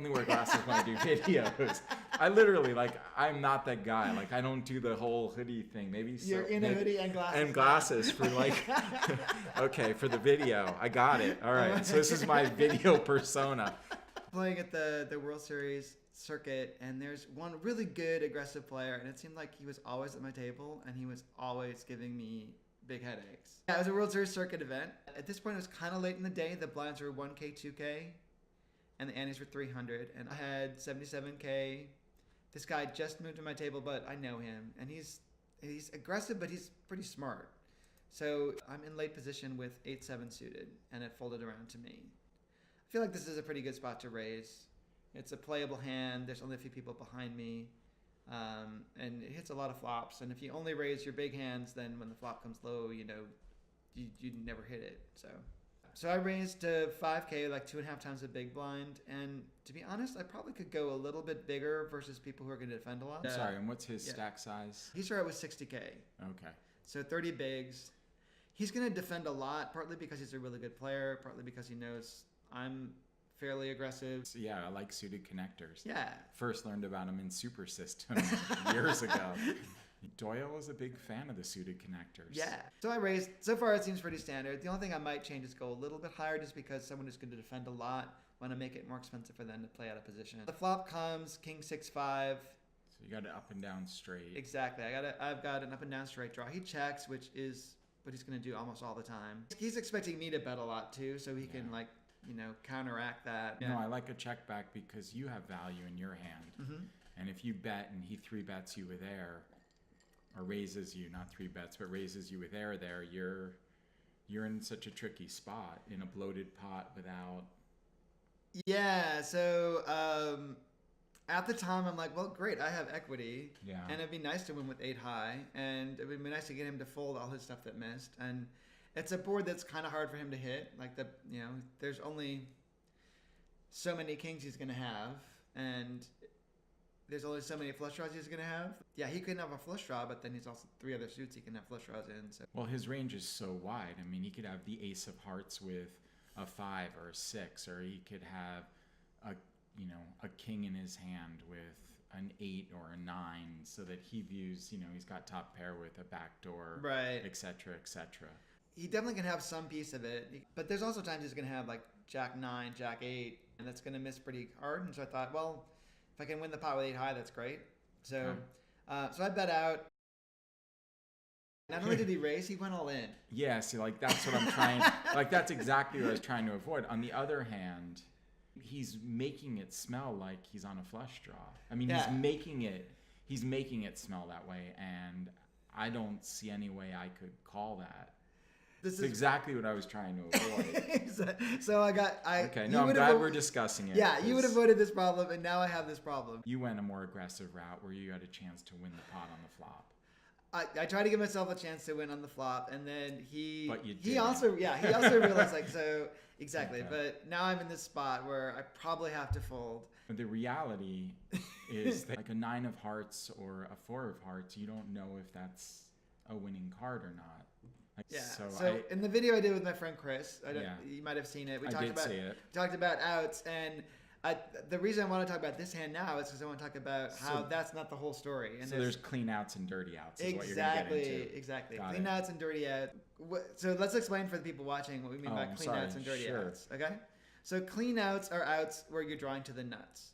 only wear glasses when I do videos. I literally, like, I'm not that guy. Like, I don't do the whole hoodie thing. Maybe You're in a hoodie and glasses. And glasses for like, okay, for the video. I got it. All right. So this is my video persona. Playing at the World Series circuit, and there's one really good aggressive player, and it seemed like he was always at my table, and he was always giving me big headaches. Yeah, it was a World Series circuit event. At this point, it was kind of late in the day. The blinds were 1K, 2K, and the antes were 300, and I had 77K. This guy just moved to my table, but I know him, and he's aggressive, but he's pretty smart. So I'm in late position with 8-7 suited, and it folded around to me. I feel like this is a pretty good spot to raise. It's a playable hand. There's only a few people behind me, and it hits a lot of flops. And if you only raise your big hands, then when the flop comes low, you never hit it. So I raised to 5K, like 2.5 times the big blind. And to be honest, I probably could go a little bit bigger versus people who are going to defend a lot. Sorry, and what's his stack size? He started with 60K. Okay. So 30 bigs. He's going to defend a lot, partly because he's a really good player, partly because he knows I'm fairly aggressive. So yeah, I like suited connectors. Yeah. First learned about them in Super System years ago. Doyle is a big fan of the suited connectors. Yeah. So I raised, so far it seems pretty standard. The only thing I might change is go a little bit higher, just because someone who's going to defend a lot, want to make it more expensive for them to play out of position. The flop comes king 6-5. So you got an up and down straight. Exactly. I've got an up and down straight draw. He checks, which is what he's going to do almost all the time. He's expecting me to bet a lot too, so he can counteract that. No, I like a check back because you have value in your hand. Mm-hmm. And if you bet and he 3-bets you with air, or raises you, not 3-bets, but raises you with air there, you're in such a tricky spot in a bloated pot without... Yeah, so at the time I'm like, well, great, I have equity. Yeah. And it'd be nice to win with 8 high, and it would be nice to get him to fold all his stuff that missed. And it's a board that's kind of hard for him to hit. Like, there's only so many kings he's going to have, and there's only so many flush draws he's going to have. Yeah, he couldn't have a flush draw, but then he's also 3 other suits he can have flush draws in. So. Well, his range is so wide. I mean, he could have the ace of hearts with a 5 or a 6, or he could have a king in his hand with an 8 or a 9, so that he views, he's got top pair with a backdoor, right, et cetera, et cetera. He definitely can have some piece of it, but there's also times he's going to have like Jack 9, Jack 8, and that's going to miss pretty hard. And so I thought, well, if I can win the pot with 8 high, that's great. So, so I bet out. Not only did he raise, he went all in. Yeah, see, like that's what I'm trying. Like that's exactly what I was trying to avoid. On the other hand, he's making it smell like he's on a flush draw. I mean, he's making it smell that way, and I don't see any way I could call that. This is exactly what I was trying to avoid. So I'm glad we're discussing it. Yeah, you would have avoided this problem, and now I have this problem. You went a more aggressive route where you had a chance to win the pot on the flop. I tried to give myself a chance to win on the flop, and then he also realized exactly. Okay. But now I'm in this spot where I probably have to fold. But the reality is that like a 9 of hearts or a 4 of hearts, you don't know if that's a winning card or not. Yeah. So in the video I did with my friend Chris, you might have seen it. We talked about outs, and the reason I want to talk about this hand now is because I want to talk about how that's not the whole story. And so there's clean outs and dirty outs. Is what you're going to get into. Exactly. Clean outs and dirty outs. So let's explain for the people watching what we mean by clean outs and dirty outs. Okay. So clean outs are outs where you're drawing to the nuts.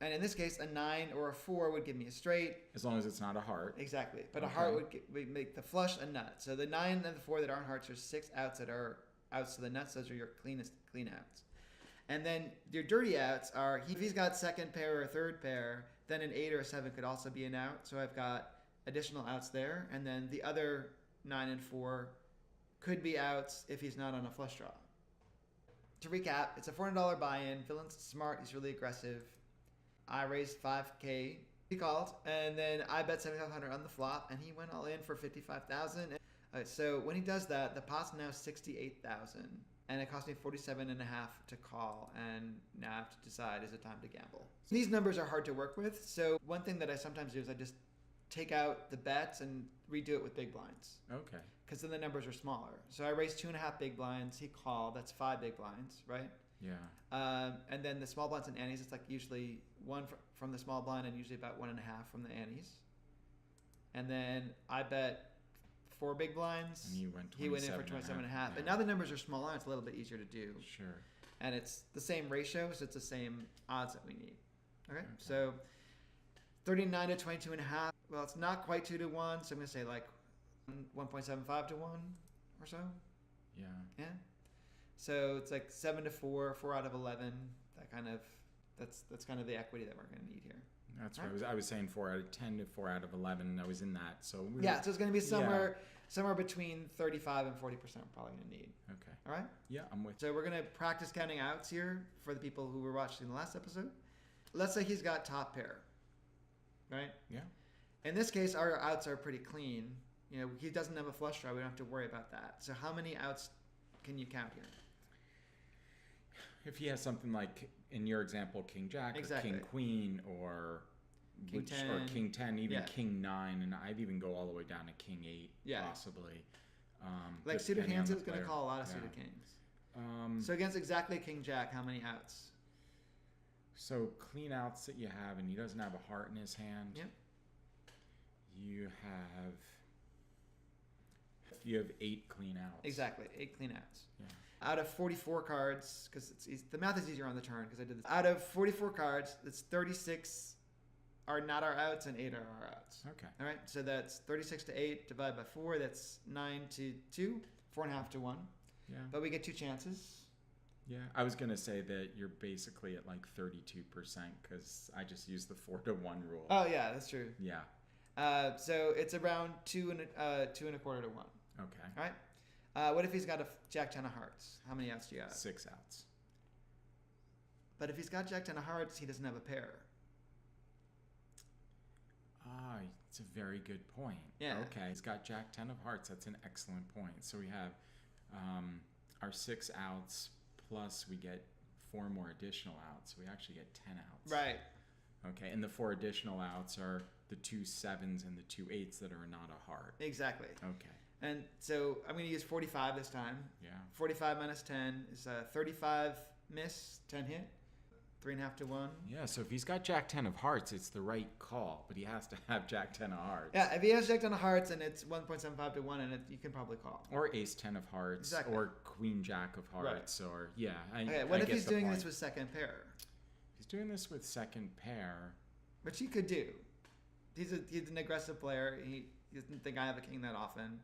And in this case, a 9 or a 4 would give me a straight. As long as it's not a heart. Exactly. But a heart would make the flush a nut. So the 9 and the 4 that aren't hearts are 6 outs that are outs to the nuts. Those are your cleanest clean outs. And then your dirty outs are, if he's got second pair or third pair, then an 8 or a 7 could also be an out. So I've got additional outs there. And then the other 9 and 4 could be outs if he's not on a flush draw. To recap, it's a $400 buy-in. Villain's smart. He's really aggressive. I raised 5K. He called, and then I bet 7,500 on the flop, and he went all in for 55,000. So when he does that, the pot's now 68,000, and it cost me 47.5 to call, and now I have to decide, is it time to gamble? So these numbers are hard to work with, so one thing that I sometimes do is I just take out the bets and redo it with big blinds. Okay. Because then the numbers are smaller. So I raised 2.5 big blinds. He called. That's 5 big blinds, right? And then the small blinds and antes, it's like usually one from the small blind and usually about 1.5 from the antes. And then I bet 4 big blinds. And he went in for 27.5. Yeah. But now the numbers are smaller. It's a little bit easier to do. Sure. And it's the same ratio, so it's the same odds that we need. Okay. So 39 to 22.5. Well, it's not quite 2 to 1, so I'm going to say like 1.75 to 1 or so. Yeah. Yeah. So it's like 7 to 4, 4 out of 11. That's kind of the equity that we're going to need here. That's right. I was saying 4 out of 10 to 4 out of 11. I was in that. So so it's going to be somewhere between 35 and 40% we're probably going to need. Okay. All right? Yeah, I'm with you. So we're going to practice counting outs here for the people who were watching the last episode. Let's say he's got top pair. Right? Yeah. In this case, our outs are pretty clean. He doesn't have a flush draw. We don't have to worry about that. So how many outs can you count here? If he has something like, in your example, King Jack, or King Queen, or King 10, or King 10, even King 9, and I'd even go all the way down to King 8, possibly. Like suited hands is going to call a lot of suited kings. So against exactly King Jack, how many outs? So clean outs that you have, and he doesn't have a heart in his hand. Yep. You have 8 clean outs. Exactly, 8 clean outs. Yeah. Out of 44 cards, because the math is easier on the turn because I did this. Out of 44 cards, it's 36 are not our outs and 8 are our outs. Okay. All right, so that's 36 to 8 divided by 4. That's 9 to 2, 4.5 to 1. Yeah. But we get 2 chances. Yeah, I was gonna say that you're basically at like 32% because I just used the 4 to 1 rule. Oh yeah, that's true. Yeah. So it's around 2 1/4 to 1. Okay. All right. What if he's got a Jack 10 of hearts? How many outs do you have? 6 outs. But if he's got Jack 10 of hearts, he doesn't have a pair. It's a very good point. Yeah. Okay. He's got Jack 10 of hearts. That's an excellent point. So we have our 6 outs plus we get 4 more additional outs. So we actually get 10 outs. Right. Okay. And the 4 additional outs are the 2 7s and the 2 8s that are not a heart. Exactly. Okay. And so I'm going to use 45 this time. Yeah. 45 minus 10 is 35 miss, 10 hit, 3.5 to 1. Yeah, so if he's got Jack 10 of hearts, it's the right call, but he has to have Jack 10 of hearts. Yeah, if he has Jack 10 of hearts and it's 1.75 to 1, and you can probably call. Or Ace 10 of hearts, exactly. Or Queen Jack of hearts, right. Or what if he's doing this with second pair? He's doing this with second pair, which he could do. He's an aggressive player. He doesn't think I have a king that often.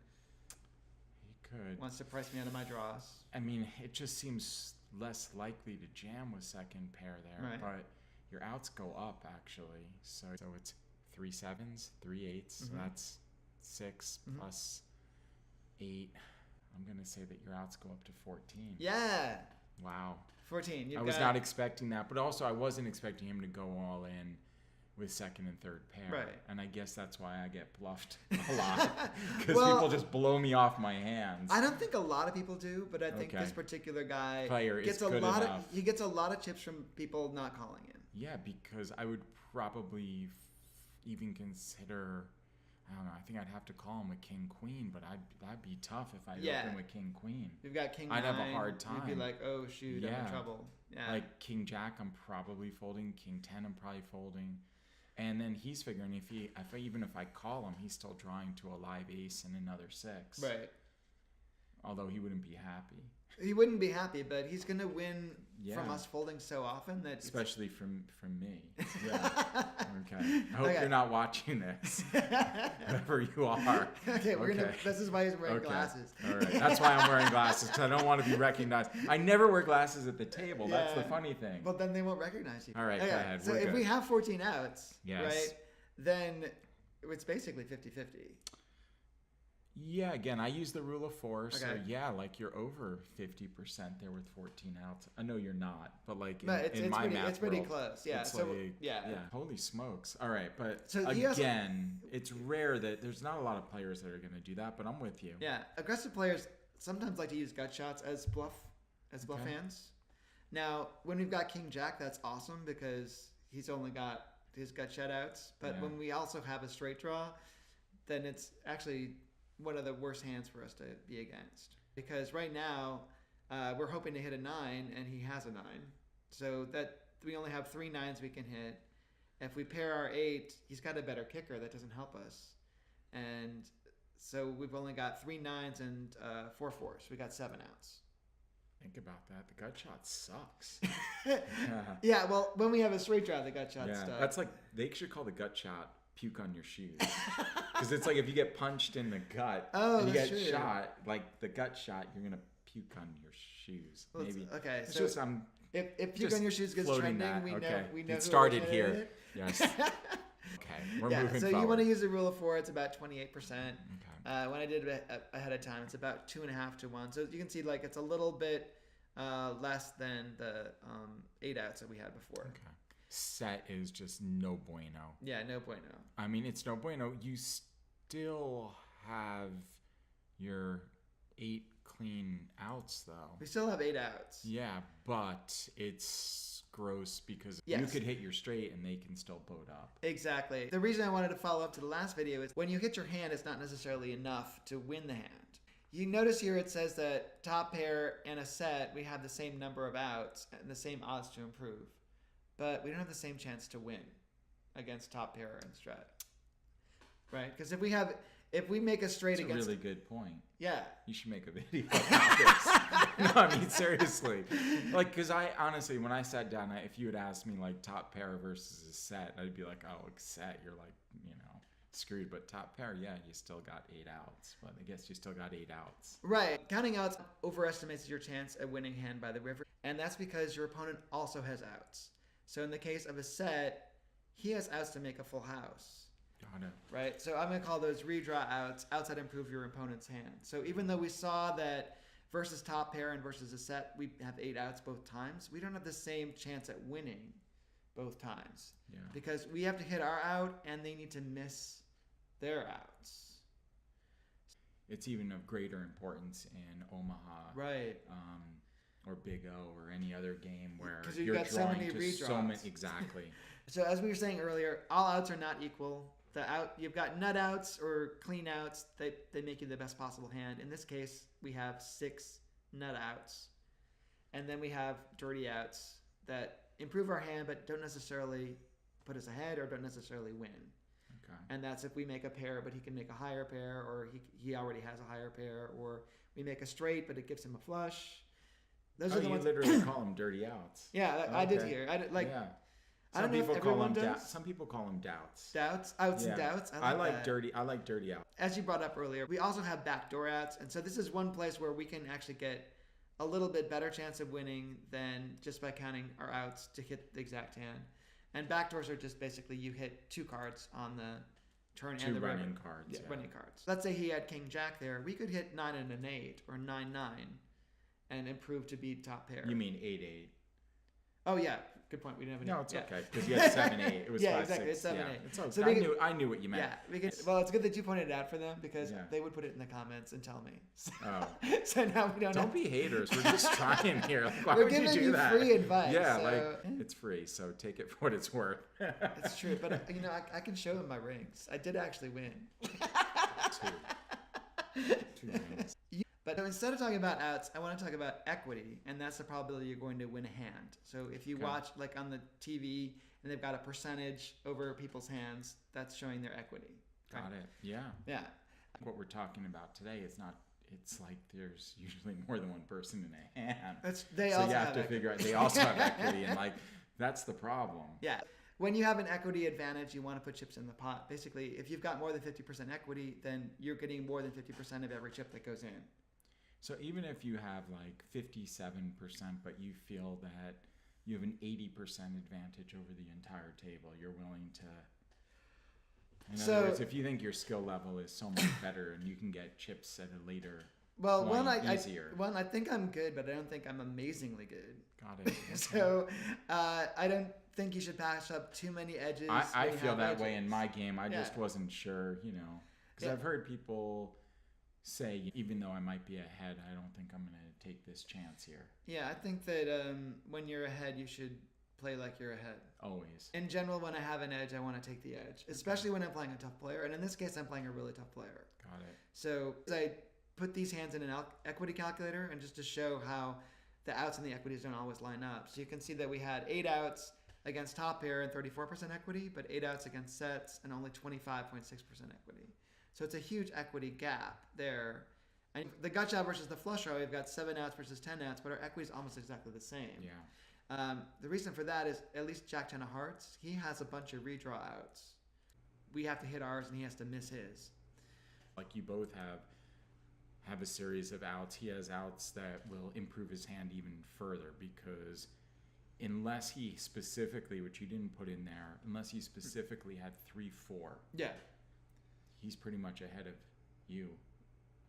He could. Wants to price me out of my draws. I mean, it just seems less likely to jam with second pair there, right. But your outs go up actually. So it's 3 7s, 3 8s. So that's 6 plus 8. I'm gonna say that your outs go up to 14. Yeah. Wow. 14. I was not expecting that, but also I wasn't expecting him to go all in with second and third pair. Right. And I guess that's why I get bluffed a lot because people just blow me off my hands. I don't think a lot of people do, but I think this particular guy gets a lot of he gets a lot of chips from people not calling him. Yeah, because I would probably even consider, I don't know, I think I'd have to call him a king queen, but that'd be tough if I open with king queen. You've got king I'd 9, have a hard time. You'd be like, oh shoot, I'm in trouble. Yeah. Like king jack, I'm probably folding. King 10, I'm probably folding. And then he's figuring even if I call him, he's still drawing to a live ace and another 6. Right. Although he wouldn't be happy. He wouldn't be happy, but he's gonna win from us folding so often that especially from me. Yeah. Okay. I hope you're not watching this. Whoever you are. Okay, this is why he's wearing glasses. All right. That's why I'm wearing glasses, because I don't want to be recognized. I never wear glasses at the table. Yeah. That's the funny thing. But then they won't recognize you. All right, go ahead. So if we have 14 outs, yes. right, then it's basically 50-50. Yeah, again, I use the rule of 4, so okay. like you're over 50% there with 14 outs. I know you're not, but like in my math it's pretty close. Yeah, it's so like, yeah. Holy smokes! All right, but so again, it's rare that there's not a lot of players that are going to do that. But I'm with you. Yeah, aggressive players sometimes like to use gut shots as bluff hands. Now, when we've got King Jack, that's awesome because he's only got his gut shutouts. But when we also have a straight draw, then it's actually one of the worst hands for us to be against. Because right now, we're hoping to hit a 9, and he has a 9. So that we only have 3 9s we can hit. If we pair our 8, he's got a better kicker. That doesn't help us. And so we've only got 3 9s and 4 4s. We got 7 outs. Think about that. The gut shot sucks. Yeah, well, when we have a straight draw, the gut shot sucks. That's like, they should call the gut shot puke on your shoes. Because it's like if you get punched in the gut and you get shot, like the gut shot, you're going to puke on your shoes. Well, maybe. Okay, it's so just, if puke on your shoes gets trending, we know it started here. Yes. Okay, we're moving so forward. You want to use the rule of 4. It's about 28%. Okay. When I did it ahead of time, it's about 2.5 to 1. So you can see like it's a little bit less than the 8 outs that we had before. Okay. Set is just no bueno. Yeah, no bueno. I mean, it's no bueno. You still have your 8 clean outs, though. We still have 8 outs. Yeah, but it's gross because yes. you could hit your straight and they can still load up. Exactly. The reason I wanted to follow up to the last video is when you hit your hand, it's not necessarily enough to win the hand. You notice here it says that top pair and a set, we have the same number of outs and the same odds to improve. But we don't have the same chance to win against top pair and strat. Right? Because if we make a straight That's against... a really good point. Yeah. You should make a video about this. No, I mean, seriously. Like, because I honestly, when I sat down, if you had asked me, like, top pair versus a set, I'd be like, oh, set, you're like, screwed. But top pair, yeah, you still got 8 outs. But I guess you still got 8 outs. Right. Counting outs overestimates your chance at winning hand by the river. And that's because your opponent also has outs. So in the case of a set, he has outs to make a full house. Got it. Right? So I'm going to call those redraw outs that improve your opponent's hand. So even though we saw that versus top pair and versus a set, we have 8 outs both times, we don't have the same chance at winning both times. Yeah. Because we have to hit our out and they need to miss their outs. It's even of greater importance in Omaha. Right. Or Big O or any other game where you've got so many redraws. Exactly. So as we were saying earlier, all outs are not equal. You've got nut outs or clean outs. They make you the best possible hand. In this case, we have 6 nut outs. And then we have dirty outs that improve our hand but don't necessarily put us ahead or don't necessarily win. Okay. And that's if we make a pair but he can make a higher pair, or he already has a higher pair, or we make a straight but it gives him a flush. Those are the ones. You literally call them dirty outs. Yeah, okay. I did here. Yeah. I don't know if everyone does. Some people call them doubts. Outs and doubts. I like dirty outs. As you brought up earlier, we also have backdoor outs, and so this is one place where we can actually get a little bit better chance of winning than just by counting our outs to hit the exact hand. And backdoors are just basically you hit 2 cards on the turn and the running river. cards. Yeah, running cards. Let's say he had King Jack there. We could hit 9 and an 8 or 9-9 and improve to beat top pair. You mean 8-8? Oh yeah, good point. We didn't have any. No, it's okay because you had 7-8. It was 5-6. Exactly. It's 7-8. It's okay. So I knew what you meant. Yeah, we can. Well, it's good that you pointed it out for them because they would put it in the comments and tell me. So, so now we don't. Don't be haters. We're just trying here. Like, why We're would giving you do that? Free advice. Yeah, so. It's free, so take it for what it's worth. It's true, but I can show them my rings. I did actually win. 2 rings. But instead of talking about outs, I want to talk about equity, and that's the probability you're going to win a hand. So if you watch like on the TV and they've got a percentage over people's hands, that's showing their equity. Got it. Yeah. Yeah. What we're talking about today is not. It's like there's usually more than one person in a hand. So you have to figure out they also have equity, and like that's the problem. Yeah. When you have an equity advantage, you want to put chips in the pot. Basically, if you've got more than 50% equity, then you're getting more than 50% of every chip that goes in. So even if you have like 57%, but you feel that you have an 80% advantage over the entire table, you're willing to... In other words, if you think your skill level is so much better and you can get chips at a later point easier. I think I'm good, but I don't think I'm amazingly good. Got it. Okay. So I don't think you should pass up too many edges. I feel that way in my game. I just wasn't sure, because I've heard people... say, even though I might be ahead, I don't think I'm going to take this chance here. Yeah, I think that when you're ahead, you should play like you're ahead. Always. In general, when I have an edge, I want to take the edge, especially when I'm playing a tough player. And in this case, I'm playing a really tough player. Got it. So I put these hands in an equity calculator and just to show how the outs and the equities don't always line up. So you can see that we had 8 outs against top pair and 34% equity, but 8 outs against sets and only 25.6% equity. So it's a huge equity gap there. And the gut shot versus the flush draw, we've got 7 outs versus 10 outs, but our equity is almost exactly the same. Yeah. The reason for that is at least Jack 10 of hearts, he has a bunch of redraw outs. We have to hit ours and he has to miss his. Like you both have a series of outs. He has outs that will improve his hand even further because unless he specifically, which you didn't put in there, unless he specifically had 3-4. Yeah. He's pretty much ahead of you.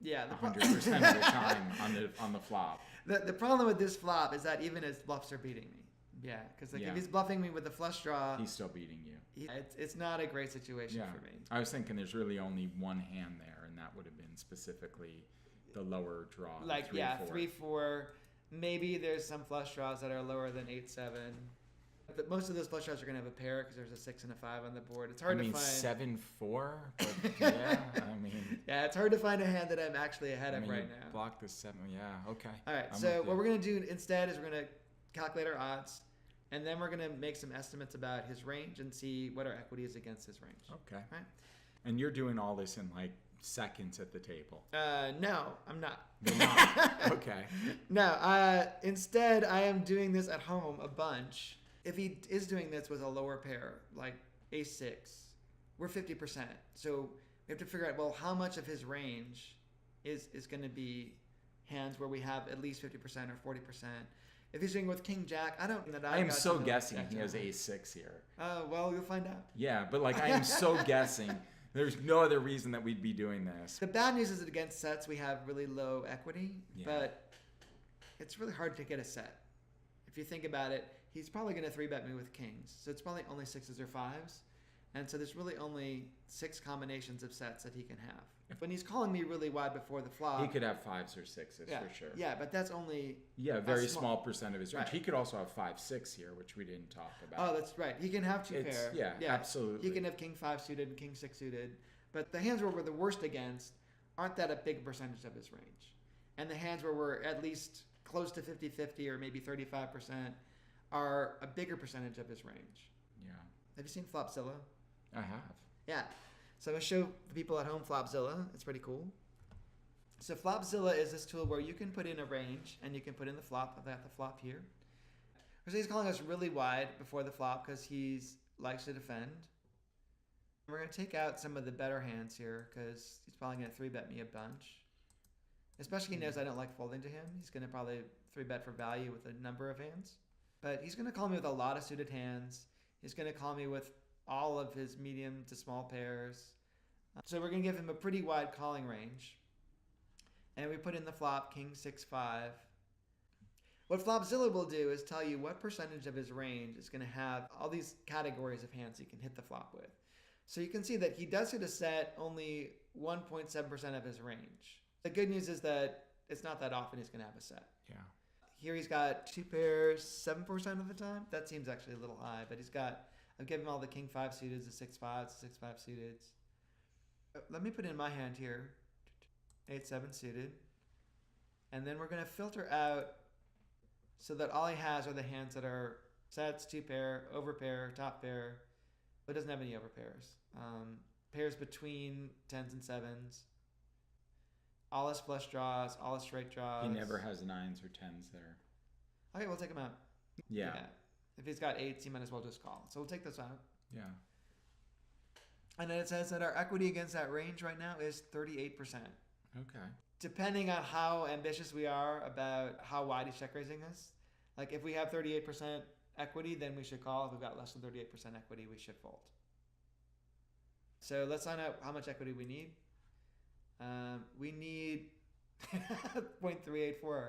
Yeah, 100% of the time on the flop. The problem with this flop is that even his bluffs are beating me. Yeah, because if he's bluffing me with the flush draw, he's still beating you. It's not a great situation for me. I was thinking there's really only one hand there, and that would have been specifically the lower draw. Like 3-4. Maybe there's some flush draws that are lower than 8-7. But most of those flush draws are going to have a pair because there's a 6 and a 5 on the board. It's hard to find. 7-4. Yeah, I mean. Yeah, it's hard to find a hand that I'm actually ahead of right now. Block the 7. Yeah, okay. All right. So what we're going to do instead is we're going to calculate our odds, and then we're going to make some estimates about his range and see what our equity is against his range. Okay. Right. And you're doing all this in like seconds at the table. No, I'm not. You're not. Okay. No. Instead, I am doing this at home a bunch. If he is doing this with a lower pair, like ace-6, we're 50%. So we have to figure out, well, how much of his range is going to be hands where we have at least 50% or 40%. If he's doing with king-jack, I am so guessing he has ace-6 here. Well, you'll find out. Yeah, but like I am so guessing. There's no other reason that we'd be doing this. The bad news is that against sets, we have really low equity, but it's really hard to get a set. If you think about it, he's probably going to 3-bet me with kings. So it's probably only 6s or 5s. And so there's really only 6 combinations of sets that he can have. When he's calling me really wide before the flop. He could have 5s or 6s for sure. Yeah, but that's only a very small percent of his range. Right. He could also have 5-6 here, which we didn't talk about. Oh, that's right. He can have 2 pair. Yeah, absolutely. He can have king 5 suited and king 6 suited. But the hands where we're the worst against aren't that a big percentage of his range. And the hands where we're at least close to 50-50 or maybe 35% are a bigger percentage of his range. Yeah. Have you seen Flopzilla? I have. Yeah. So I'm going to show the people at home Flopzilla. It's pretty cool. So Flopzilla is this tool where you can put in a range and you can put in the flop. I've got the flop here. So he's calling us really wide before the flop because he likes to defend. We're going to take out some of the better hands here because he's probably going to 3-bet me a bunch. Especially he knows I don't like folding to him. He's going to probably 3-bet for value with a number of hands. But he's going to call me with a lot of suited hands. He's going to call me with all of his medium to small pairs. So we're going to give him a pretty wide calling range. And we put in the flop king 6-5. What Flopzilla will do is tell you what percentage of his range is going to have all these categories of hands he can hit the flop with. So you can see that he does hit a set only 1.7% of his range. The good news is that it's not that often he's going to have a set. Yeah. Here he's got 2 pairs 7% of the time. That seems actually a little high, but I've given him all the king 5 suited, the 6-5s, the 6-5 suited. Let me put in my hand here, 8-7 suited. And then we're going to filter out so that all he has are the hands that are sets, 2 pair, over pair, top pair, but doesn't have any over pairs. Pairs between 10s and 7s. All his flush draws, all his straight draws. He never has 9s or 10s there. Okay, we'll take him out. Yeah. If he's got 8s, he might as well just call. So we'll take this out. Yeah. And then it says that our equity against that range right now is 38%. Okay. Depending on how ambitious we are about how wide he's check raising us, like if we have 38% equity, then we should call. If we've got less than 38% equity, we should fold. So let's find out how much equity we need. We need 0.384.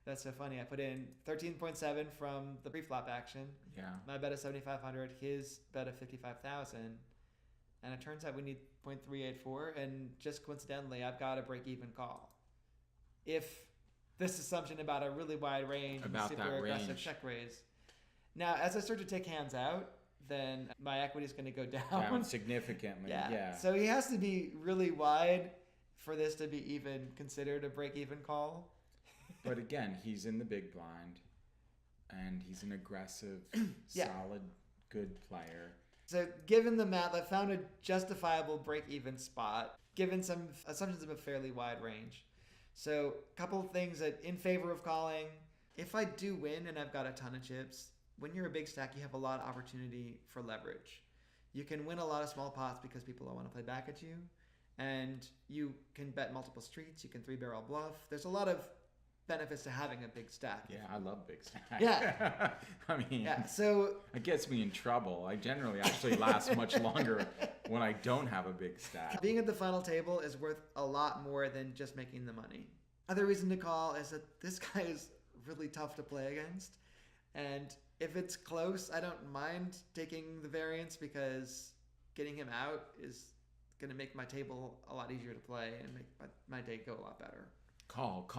That's so funny. I put in 13.7 from the pre-flop action. Yeah. My bet is 7,500. His bet of 55,000. And it turns out we need 0.384. And just coincidentally, I've got a break-even call. If this assumption about a really wide range and super aggressive check raise. Now, as I start to take hands out, then my equity is going to go down significantly. Yeah. So he has to be really wide for this to be even considered a break-even call. But again, he's in the big blind, and he's an aggressive, solid, good player. So given the math, I found a justifiable break-even spot, given some assumptions of a fairly wide range. So a couple of things that in favor of calling. If I do win and I've got a ton of chips, when you're a big stack, you have a lot of opportunity for leverage. You can win a lot of small pots because people don't want to play back at you. And you can bet multiple streets. You can 3-barrel bluff. There's a lot of benefits to having a big stack. Yeah, I love big stacks. Yeah. I mean, so it gets me in trouble. I generally actually last much longer when I don't have a big stack. Being at the final table is worth a lot more than just making the money. Other reason to call is that this guy is really tough to play against. And if it's close, I don't mind taking the variance because getting him out is going to make my table a lot easier to play and make my day go a lot better. Call.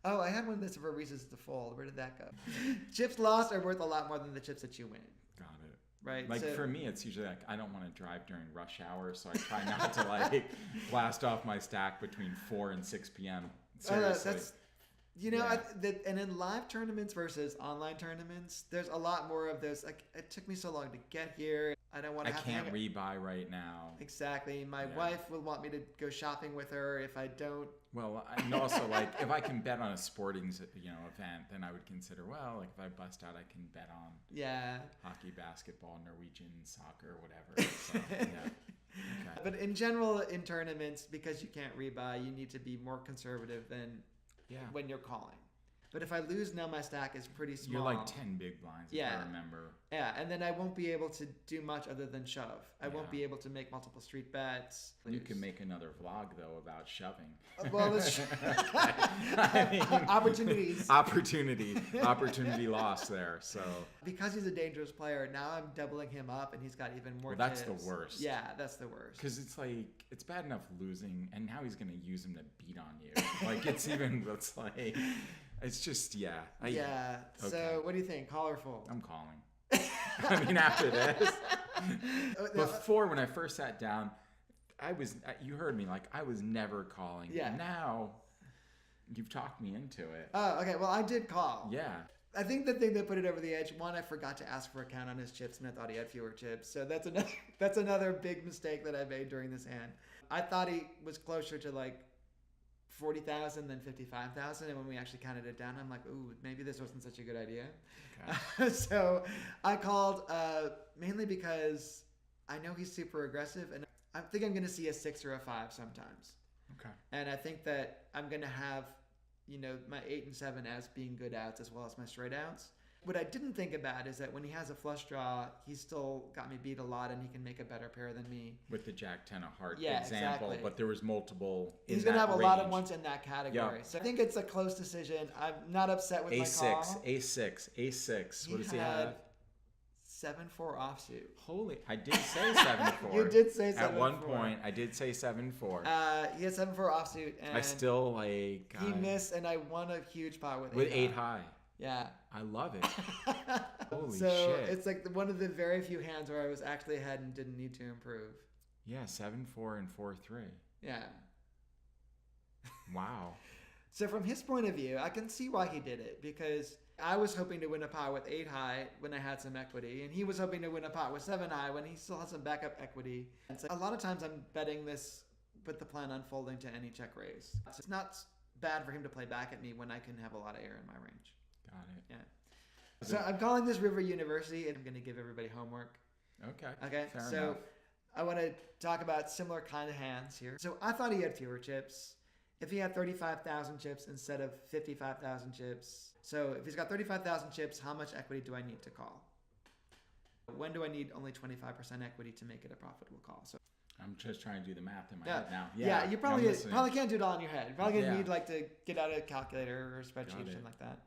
Oh, I had one that's for reasons to fold. Where did that go? Chips lost are worth a lot more than the chips that you win. Got it. Right. Like, so, for me, it's usually like I don't want to drive during rush hour, so I try not to like blast off my stack between 4 and 6 p.m. Seriously. And in live tournaments versus online tournaments, there's a lot more of those. Like, it took me so long to get here. I don't want to. I can't rebuy right now. Exactly. My wife will want me to go shopping with her if I don't. Well, and also like if I can bet on a sporting event, then I would consider like if I bust out, I can bet on hockey, basketball, Norwegian soccer, whatever. So, yeah. Okay. But in general, in tournaments, because you can't rebuy, you need to be more conservative than when you're calling. But if I lose now, my stack is pretty small. You're like 10 big blinds, if I remember. Yeah, and then I won't be able to do much other than shove. I won't be able to make multiple street bets. You can make another vlog, though, about shoving. Well, that's opportunities. Opportunity lost there. So because he's a dangerous player, now I'm doubling him up, and he's got even more. That's tips. The worst. Yeah, that's the worst. Because it's like it's bad enough losing, and now he's gonna use him to beat on you. Like it's like. It's just, Okay. So what do you think? Call or fold? I'm calling. I mean, after this. Before, when I first sat down, you heard me, like, I was never calling. Yeah. Now, you've talked me into it. Oh, okay. Well, I did call. Yeah. I think the thing that put it over the edge, one, I forgot to ask for a count on his chips, and I thought he had fewer chips. So that's another big mistake that I made during this hand. I thought he was closer to, like, 40,000 than 55,000, and when we actually counted it down, I'm like, ooh, maybe this wasn't such a good idea. Okay. So I called mainly because I know he's super aggressive, and I think I'm going to see a 6 or a 5 sometimes. Okay. And I think that I'm going to have, my 8 and 7 as being good outs as well as my straight outs. What I didn't think about is that when he has a flush draw, he's still got me beat a lot, and he can make a better pair than me. With the Jack 10 of heart example, exactly. But there was multiple. He's going to have a lot of ones in that category. Yep. So I think it's a close decision. I'm not upset with my call. A6. What does he have? 7-4 offsuit. Holy, I did say 7-4. You did say 7-4. At one point, I did say 7-4. He had 7-4 offsuit, and I still he missed, and I won a huge pot with 8 high. Yeah. I love it. Holy shit. So it's like one of the very few hands where I was actually ahead and didn't need to improve. Yeah, 7-4 and 4-3. Yeah. Wow. So from his point of view, I can see why he did it, because I was hoping to win a pot with 8 high when I had some equity, and he was hoping to win a pot with 7 high when he still had some backup equity. And so a lot of times I'm betting this with the plan unfolding to any check raise. It's not bad for him to play back at me when I can have a lot of air in my range. Got it. Yeah. So I'm calling this River University, and I'm going to give everybody homework. Okay. Fair enough. I want to talk about similar kind of hands here. So I thought he had fewer chips. If he had 35,000 chips instead of 55,000 chips. So if he's got 35,000 chips, how much equity do I need to call? When do I need only 25% equity to make it a profitable call? So I'm just trying to do the math in my head now. Yeah, you probably can't do it all in your head. You're probably going to need to get out a calculator or a spreadsheet or something like that.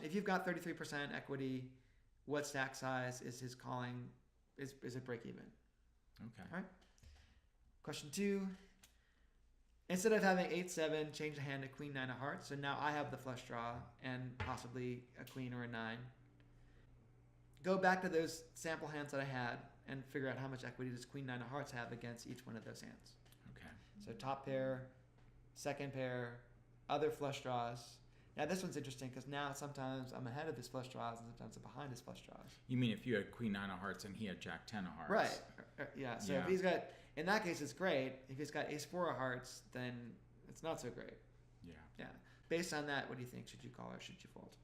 If you've got 33% equity, what stack size is his calling? Is it break even? Okay. All right. Question 2. Instead of having 8-7, change the hand to Queen 9 of hearts. So now I have the flush draw and possibly a queen or a 9. Go back to those sample hands that I had and figure out how much equity does queen nine of hearts have against each one of those hands. Okay. So top pair, second pair, other flush draws. Now this one's interesting because now sometimes I'm ahead of his flush draws and sometimes I'm behind his flush draws. You mean if you had queen nine of hearts and he had jack 10 of hearts? Right. Yeah. So if he's got, in that case, it's great. If he's got ace 4 of hearts, then it's not so great. Yeah. Yeah. Based on that, what do you think? Should you call or should you fold?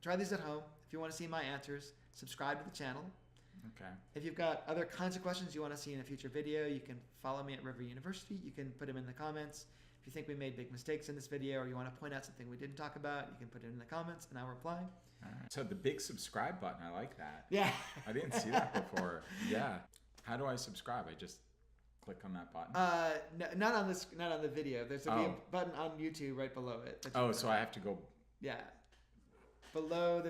Try these at home. If you want to see my answers, subscribe to the channel. Okay. If you've got other kinds of questions you want to see in a future video, you can follow me at River University. You can put them in the comments. If you think we made big mistakes in this video or you want to point out something we didn't talk about, you can put it in the comments and I'll reply. All right. So the big subscribe button, I like that. Yeah. I didn't see that before. Yeah. How do I subscribe? I just click on that button? No, not on this, not on the video. There's a button on YouTube right below it. Oh, so I have to go. Yeah. Below the